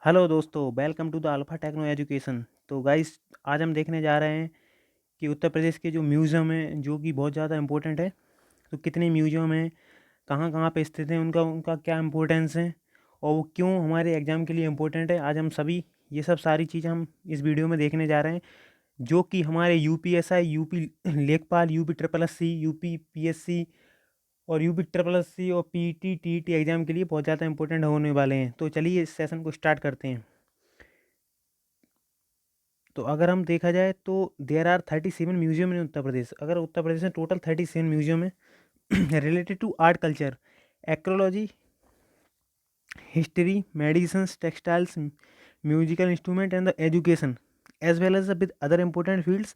Hello दोस्तों, welcome to the alpha techno education. तो guys, आज हम देखने जा रहे हैं कि उत्तर प्रदेश के जो म्यूज़ियम हैं जो कि बहुत ज़्यादा इम्पोर्टेंट है। तो कितने म्यूज़ियम हैं, कहाँ कहाँ पे स्थित हैं, उनका उनका क्या इम्पोर्टेंस है और वो क्यों हमारे एग्ज़ाम के लिए इम्पोर्टेंट है। आज हम सभी ये सब सारी चीज़ें हम इस वीडियो में देखने जा रहे हैं, जो कि हमारे यूपीएसआई, यूपी लेखपाल, UP triple S C, UP PSC और यूपी ट्रिपल एस सी और पीटी टीईटी एग्ज़ाम के लिए बहुत ज़्यादा इंपॉर्टेंट होने वाले हैं। तो चलिए इस सेशन को स्टार्ट करते हैं। तो अगर हम देखा जाए तो there are 37 museum in Uttar Pradesh. अगर उत्तर प्रदेश में टोटल 37 म्यूजियम है related to art, culture, archaeology, history, medicine, textiles, musical instrument and the education as well as with other important fields.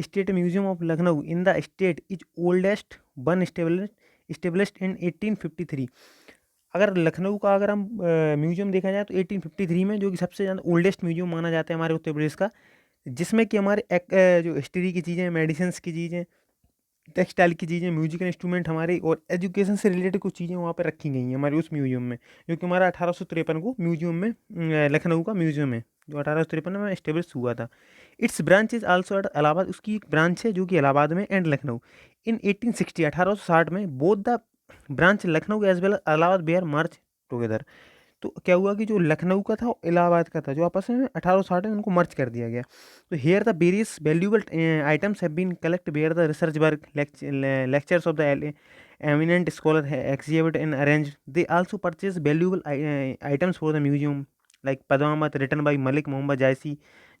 State Museum of Lucknow in the state is oldest one established in 1853। अगर लखनऊ का अगर हम museum देखा जाए तो 1853 में, जो कि सबसे ज़्यादा ओल्डेस्ट म्यूजियम माना जाता है हमारे उत्तर प्रदेश का, जिसमें कि हमारे जो हिस्ट्री की चीज़ें, मेडिसिन्स की चीज़ें, टेक्सटाइल की चीज़ें, म्यूजिकल इंस्ट्रूमेंट हमारे और एजुकेशन से रिलेटेड कुछ चीज़ें वहाँ पे रखी गई हैं हमारे उस म्यूजियम में, जो कि हमारा 1853 को म्यूजियम में लखनऊ का म्यूजियम है, जो 1853 में इस्टेब्लिश हुआ था। It's branch is also at Allahabad. उसकी एक ब्रांच है जो कि इलाहाबाद में एंड लखनऊ। इन 1860 1860 में both the branch Lucknow as well Allahabad were merged together. तो क्या हुआ कि जो लखनऊ का था और इलाहाबाद का था, जो आपस में 1860 में उनको मर्ज कर दिया गया। तो here the various valuable items have been collect where the research work lectures of the eminent scholar exhibit and arranged. They also purchase valuable items for the museum like Padmavat written by Malik Muhammad Jayasi.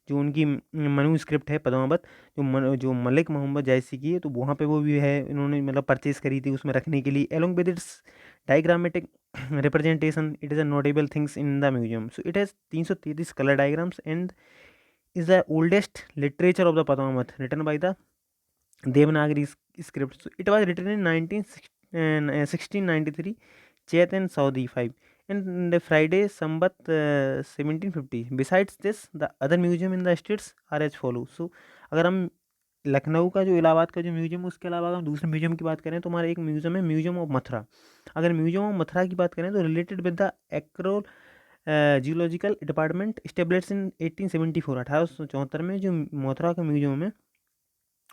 जो उनकी Manu script है पद्मावत, जो मलिक मोहम्मद जायसी की है, तो वहाँ पे वो भी है, इन्होंने मतलब परचेज करी थी उसमें रखने के लिए। Along with its diagrammatic representation, it is a notable things in the museum. So it has 333 color diagrams and is the oldest literature of the Padmavat written by the Devanagari script. So it was written in 1693 Chet and Saudi 5 and the Friday Sambat 1750. Besides this, the other museum in the states are as follows. So अगर हम लखनऊ का जो इलाहाबाद का जो museum है, उसके अलावा अगर हम दूसरे म्यूजियम की बात करें तो हमारा एक म्यूजियम है, म्यूजियम ऑफ मथुरा। अगर म्यूजियम ऑफ मथुरा की बात करें तो related with the archaeological department established in 1874 1874 में, जो मथुरा का म्यूजियम है।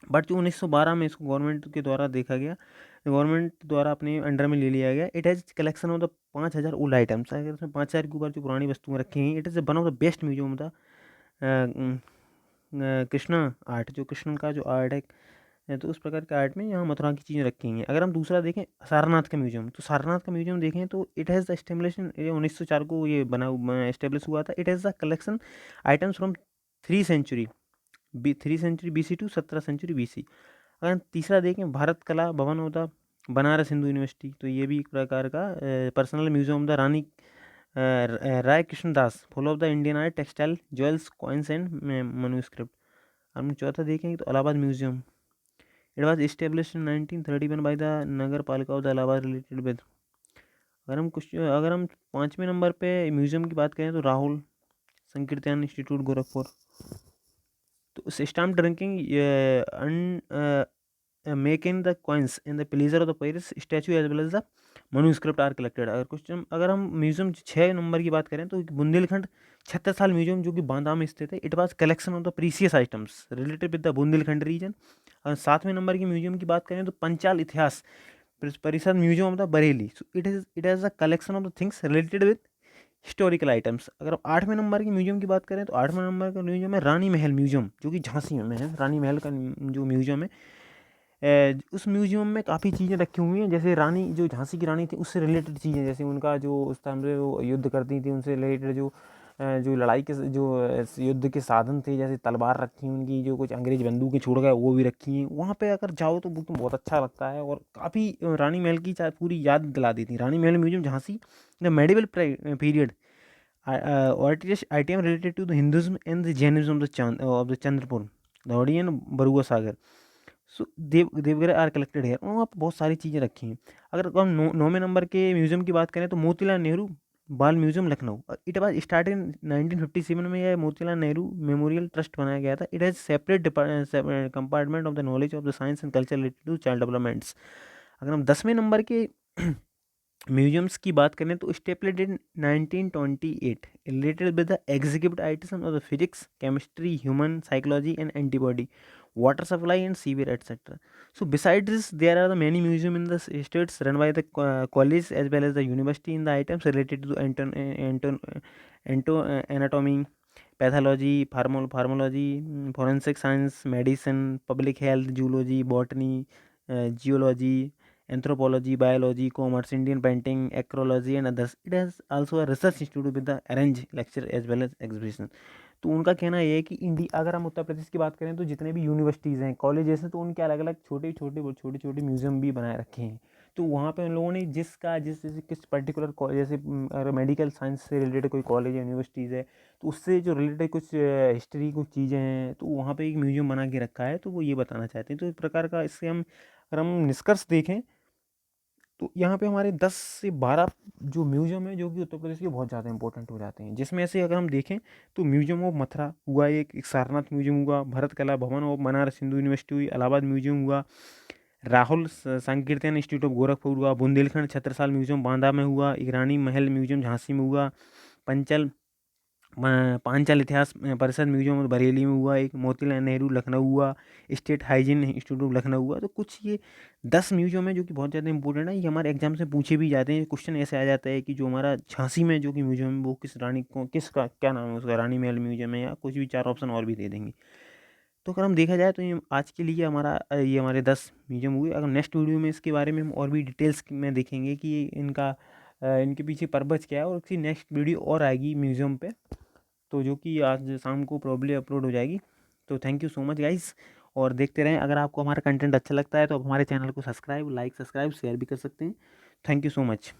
बट जो 1912 में इसको गवर्नमेंट के द्वारा देखा गया, गवर्नमेंट द्वारा अपने अंडर में ले लिया गया। It has collection of the 5000 old items. अगर इसमें 5000 के ऊपर जो पुरानी वस्तुएं रखी हैं, it is one of the best museum the Krishna art. जो कृष्ण का जो आर्ट है, तो उस प्रकार के आर्ट में यहाँ मथुरा की चीज़ें रखी हैं। अगर हम दूसरा देखें सारनाथ का म्यूजियम, तो सारनाथ का म्यूजियम देखें तो इट हैज़ द एस्टेब्लिशन, ये 1904 को ये बना एस्टेब्लिश हुआ था। It has the collection items from 3 century 3 century BC to 17 century BC। अगर हम तीसरा देखें भारत कला भवन होता बनारस हिंदू यूनिवर्सिटी, तो ये भी एक प्रकार का पर्सनल म्यूजियम द रानी Rai Krishnadas, full of the Indian art, textile, jewels, coins and manuscript. हम चौथा देखेंगे तो Allahabad museum. It was establish in 1931 by the Nagar Palika of the Allahabad related with. अगर हम पाँचवें नंबर पे म्यूजियम की बात करें तो राहुल संकीर्तन इंस्टीट्यूट गोरखपुर। तो stamp drinking making the coins in the pleasure of the Paris statue as well as the manuscript are collected. अगर हम म्यूजियम 6 नंबर की बात करें तो बुंदेलखंड 76 साल म्यूजियम, जो कि बांदा में स्थित है। It was collection of the precious items related with the Bundelkhand region. अगर 7वें नंबर की म्यूजियम की बात करें तो पंचाल इतिहास परिषद museum of the Bareilly. So it is a collection of the things related with historical items. अगर 8वें नंबर की म्यूजियम की बात करें तो 8वें नंबर का म्यूजियम है रानी महल म्यूजियम, जो कि झांसी में है। रानी महल का जो म्यूजियम है, उस म्यूजियम में काफ़ी चीज़ें रखी हुई हैं, जैसे रानी, जो झांसी की रानी थी, उससे रिलेटेड चीज़ें, जैसे उनका जो उस टाइम पे वो युद्ध करती थी, उनसे रिलेटेड जो लड़ाई के जो युद्ध के साधन थे, जैसे तलवार रखी हैं उनकी, जो कुछ अंग्रेज बंदूकें छोड़ गए वो भी रखी हैं। वहाँ पे अगर जाओ तो वो तो बहुत अच्छा लगता है, और काफ़ी रानी महल की पूरी याद दिला देती। Rani Mahal museum Jhansi the medieval period item related to the Hinduism and the Jainism of the Chandrapur Dhaudi and Barua Sagar. So Deogarh are collected है, वहाँ पर बहुत सारी चीज़ें रखी हैं। अगर हम 9वें नंबर के म्यूजियम की बात करें तो मोतीलाल नेहरू बाल museum Lucknow. It was start in 1957 में। यह मोतीलाल नेहरू मेमोरियल ट्रस्ट बनाया गया था। It has separate compartment of the knowledge of the science and culture related to child developments. अगर हम 10वें नंबर के म्यूजियम्स की बात करें तो स्टेपलेड इन 1928 related with the executive item of the physics chemistry human psychology and antibody water supply and sewer etc. So besides this there are the many museum in the states run by the college as well as the university in the items related to anatomy, pathology, pharmacology, forensic science, medicine, public health, zoology, botany, geology, anthropology, biology, commerce, Indian painting, archaeology and others. It has also a research institute with the arrange lecture as well as exhibition. तो उनका कहना ये है कि India अगर हम उत्तर प्रदेश की बात करें तो जितने भी यूनिवर्सिटीज़ हैं कॉलेजेस हैं तो उनके अलग अलग छोटे छोटे म्यूजियम भी बनाए रखे हैं। तो वहाँ पे उन लोगों ने किस पर्टिकुलर कॉलेज जैसे अगर मेडिकल साइंस से रिलेटेड कोई कॉलेज या यूनिवर्सिटीज़ है तो उससे जो रिलेटेड कुछ हिस्ट्री कुछ चीज़ें हैं तो वहाँ पे एक म्यूजियम बना के रखा है तो वो ये बताना चाहते हैं। तो इस प्रकार का इससे हम अगर हम निष्कर्ष देखें तो यहाँ पे हमारे 10 से 12 जो म्यूजियम है जो कि उत्तर प्रदेश के बहुत ज़्यादा इंपॉर्टेंट हो जाते हैं, जिसमें से अगर हम देखें तो म्यूजियम ऑफ मथुरा हुआ, एक सारनाथ म्यूजियम हुआ, भरत कला भवन ऑफ बनारस हिंदू यूनिवर्सिटी हुई, इलाहाबाद म्यूजियम हुआ, राहुल संकीर्तन इंस्टीट्यूट ऑफ गोरखपुर हुआ, बुंदेलखंड छत्रसाल म्यूजियम बांदा में हुआ, ईरानी महल म्यूजियम झांसी में हुआ, पंचल पांचाल इतिहास परिषद म्यूजियम बरेली में हुआ, एक मोतीलाल नेहरू लखनऊ हुआ, स्टेट हाइजीन इंस्टीट्यूट लखनऊ हुआ। तो कुछ ये 10 म्यूजियम है जो कि बहुत ज़्यादा इंपॉर्टेंट है, ये हमारे एग्जाम से पूछे भी जाते हैं। क्वेश्चन ऐसे आ जाता है कि जो हमारा झांसी में जो कि म्यूजियम है वो किस रानी को किसका क्या नाम है उसका, रानी महल म्यूजियम है या कुछ भी, 4 ऑप्शन और भी दे देंगे। तो अगर हम देखा जाए तो ये आज के लिए ये हमारे 10 म्यूजियम हुए। अगर नेक्स्ट वीडियो में इसके बारे में हम और भी डिटेल्स में देखेंगे कि इनके पीछे पर्पज़ क्या है, और इसकी नेक्स्ट वीडियो और आएगी म्यूज़ियम पे, तो जो कि आज शाम को प्रॉब्ली अपलोड हो जाएगी। तो thank you so much guys, और देखते रहें। अगर आपको हमारा कंटेंट अच्छा लगता है तो आप हमारे चैनल को सब्सक्राइब शेयर भी कर सकते हैं। Thank you so much.